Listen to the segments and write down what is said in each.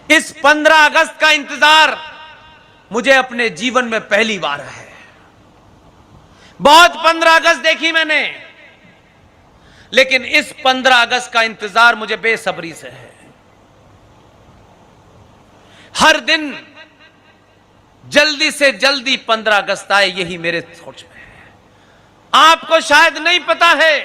इस 15 अगस्त का इंतजार मुझे अपने जीवन में पहली बार है। बहुत 15 अगस्त देखी मैंने, लेकिन इस 15 अगस्त का इंतजार मुझे बेसब्री से है। हर दिन जल्दी से जल्दी 15 अगस्त आए, यही मेरे सोच में है। आपको शायद नहीं पता है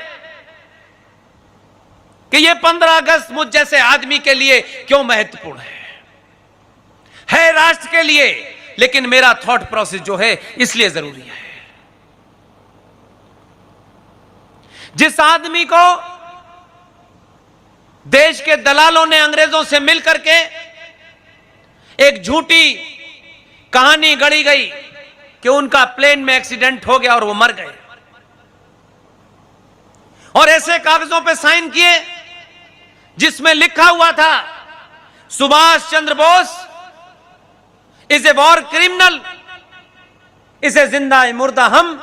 कि यह 15 अगस्त मुझ जैसे आदमी के लिए क्यों महत्वपूर्ण है राष्ट्र के लिए, लेकिन मेरा थॉट प्रोसेस जो है इसलिए जरूरी है। जिस आदमी को देश के दलालों ने अंग्रेजों से मिलकर के एक झूठी कहानी गढ़ी गई कि उनका प्लेन में एक्सीडेंट हो गया और वो मर गए, और ऐसे कागजों पे साइन किए जिसमें लिखा हुआ था Subhash Chandra Bose is a war criminal, इसे जिंदा मुर्दा हम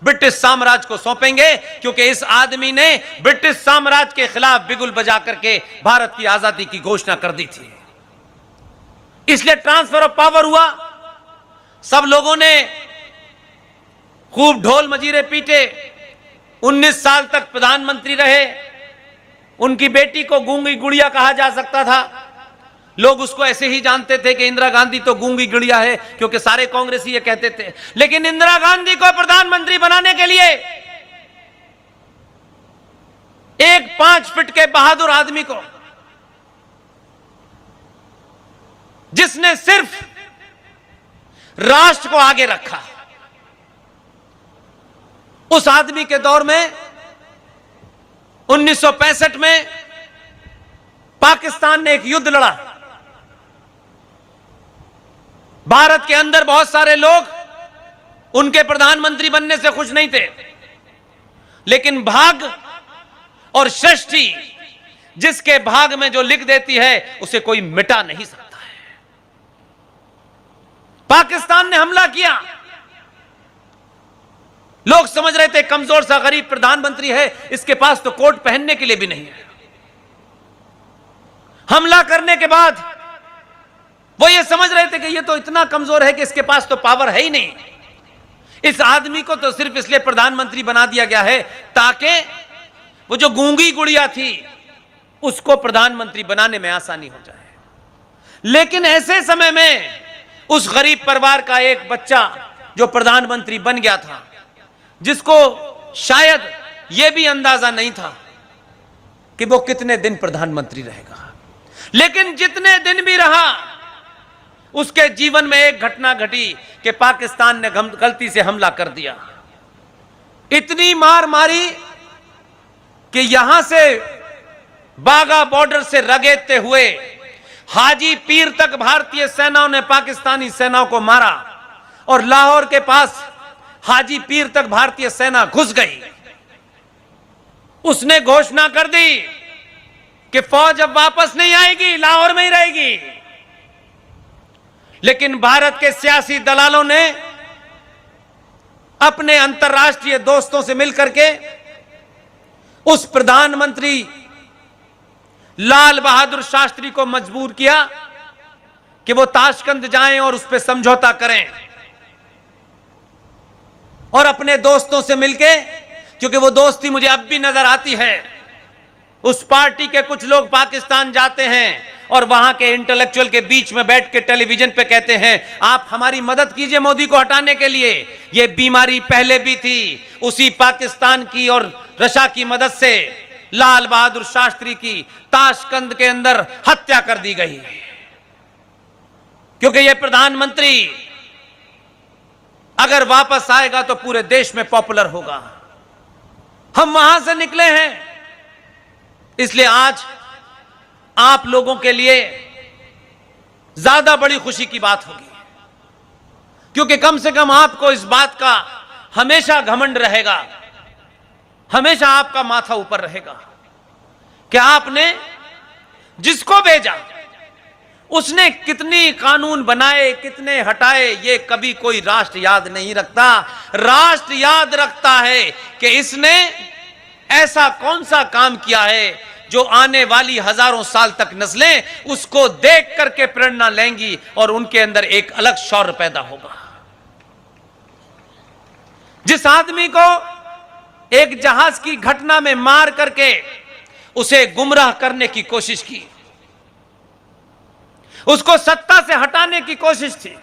ब्रिटिश साम्राज्य को सौंपेंगे, क्योंकि इस आदमी ने ब्रिटिश साम्राज्य के खिलाफ बिगुल बजा करके भारत की आजादी की घोषणा कर दी थी। इसलिए ट्रांसफर ऑफ पावर हुआ। सब लोगों ने खूब ढोल मजीरे पीटे। 19 साल तक प्रधानमंत्री रहे। उनकी बेटी को गूंगी गुड़िया कहा जा सकता था। लोग उसको ऐसे ही जानते थे कि इंदिरा गांधी तो गूंगी गुड़िया है, क्योंकि सारे कांग्रेसी ये कहते थे। लेकिन इंदिरा गांधी को प्रधानमंत्री बनाने के लिए एक 5 फीट के बहादुर आदमी को, जिसने सिर्फ राष्ट्र को आगे रखा, उस आदमी के दौर में 1965 में पाकिस्तान ने एक युद्ध लड़ा। भारत के अंदर बहुत सारे लोग उनके प्रधानमंत्री बनने से खुश नहीं थे, लेकिन भाग और सृष्टि जिसके भाग में जो लिख देती है उसे कोई मिटा नहीं सकता है। पाकिस्तान ने हमला किया। लोग समझ रहे थे कमजोर सा गरीब प्रधानमंत्री है, इसके पास तो कोट पहनने के लिए भी नहीं है। हमला करने के बाद वो ये समझ रहे थे कि ये तो इतना कमजोर है कि इसके पास तो पावर है ही नहीं। इस आदमी को तो सिर्फ इसलिए प्रधानमंत्री बना दिया गया है ताकि वो जो गूंगी गुड़िया थी उसको प्रधानमंत्री बनाने में आसानी हो जाए। लेकिन ऐसे समय में उस गरीब परिवार का एक बच्चा जो प्रधानमंत्री बन गया था, जिसको शायद यह भी अंदाजा नहीं था कि वो कितने दिन प्रधानमंत्री रहेगा, लेकिन जितने दिन भी रहा उसके जीवन में एक घटना घटी कि पाकिस्तान ने गलती से हमला कर दिया। इतनी मार मारी कि यहां से बागा बॉर्डर से रगेदते हुए हाजी पीर तक भारतीय सेनाओं ने पाकिस्तानी सेनाओं को मारा, और लाहौर के पास हाजी पीर तक भारतीय सेना घुस गई। उसने घोषणा कर दी कि फौज अब वापस नहीं आएगी, लाहौर में ही रहेगी। लेकिन भारत के सियासी दलालों ने अपने अंतर्राष्ट्रीय दोस्तों से मिलकर के उस प्रधानमंत्री लाल बहादुर शास्त्री को मजबूर किया कि वो ताशकंद जाएं और उस पर समझौता करें। और अपने दोस्तों से मिलके, क्योंकि वो दोस्ती मुझे अब भी नजर आती है, उस पार्टी के कुछ लोग पाकिस्तान जाते हैं और वहां के इंटेलेक्चुअल के बीच में बैठ के टेलीविजन पे कहते हैं आप हमारी मदद कीजिए मोदी को हटाने के लिए। ये बीमारी पहले भी थी, उसी पाकिस्तान की और रशा की मदद से लाल बहादुर शास्त्री की ताशकंद के अंदर हत्या कर दी गई, क्योंकि ये प्रधानमंत्री अगर वापस आएगा तो पूरे देश में पॉपुलर होगा। हम वहां से निकले हैं। इसलिए आज आप लोगों के लिए ज्यादा बड़ी खुशी की बात होगी, क्योंकि कम से कम आपको इस बात का हमेशा घमंड रहेगा, हमेशा आपका माथा ऊपर रहेगा कि आपने जिसको भेजा उसने कितनी कानून बनाए, कितने हटाए, ये कभी कोई राष्ट्र याद नहीं रखता। राष्ट्र याद रखता है कि इसने ऐसा कौन सा काम किया है जो आने वाली हजारों साल तक नस्लें उसको देख करके प्रेरणा लेंगी और उनके अंदर एक अलग शौर्य पैदा होगा। जिस आदमी को एक जहाज की घटना में मार करके उसे गुमराह करने की कोशिश की, उसको सत्ता से हटाने की कोशिश थी,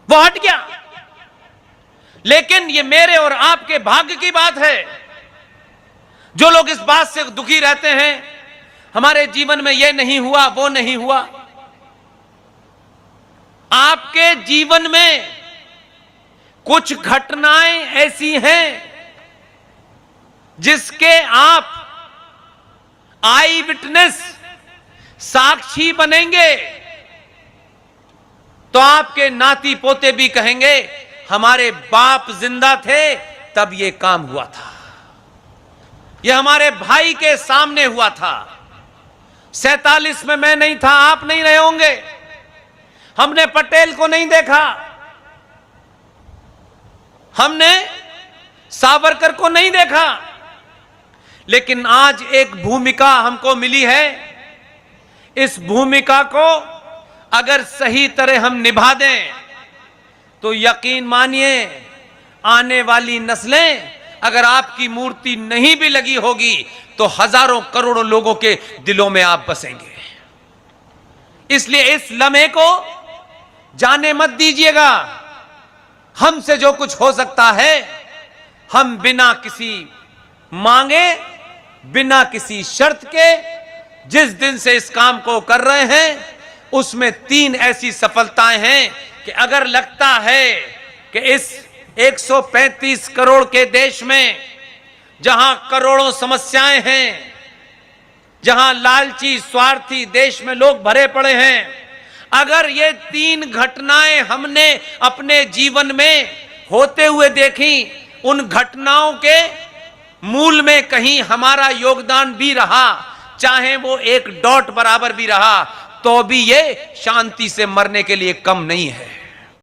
वो हट गया। लेकिन ये मेरे और आपके भाग्य की बात है, जो लोग इस बात से दुखी रहते हैं हमारे जीवन में ये नहीं हुआ वो नहीं हुआ। आपके जीवन में कुछ घटनाएं ऐसी हैं जिसके आप आई विटनेस, साक्षी बनेंगे, तो आपके नाती पोते भी कहेंगे हमारे बाप जिंदा थे तब ये काम हुआ था, ये हमारे भाई के सामने हुआ था। 47 में मैं नहीं था, आप नहीं रहे होंगे, हमने पटेल को नहीं देखा, हमने सावरकर को नहीं देखा, लेकिन आज एक भूमिका हमको मिली है। इस भूमिका को अगर सही तरह हम निभा दें तो यकीन मानिए आने वाली नस्लें, अगर आपकी मूर्ति नहीं भी लगी होगी तो हजारों करोड़ों लोगों के दिलों में आप बसेंगे। इसलिए इस लम्हे को जाने मत दीजिएगा। हमसे जो कुछ हो सकता है हम बिना किसी मांगे, बिना किसी शर्त के जिस दिन से इस काम को कर रहे हैं उसमें 3 ऐसी सफलताएं हैं कि अगर लगता है कि इस 135 करोड़ के देश में जहां करोड़ों समस्याएं हैं, जहां लालची स्वार्थी देश में लोग भरे पड़े हैं, अगर ये 3 घटनाएं हमने अपने जीवन में होते हुए देखी, उन घटनाओं के मूल में कहीं हमारा योगदान भी रहा, चाहे वो 1 डॉट बराबर भी रहा, तो भी ये शांति से मरने के लिए कम नहीं है।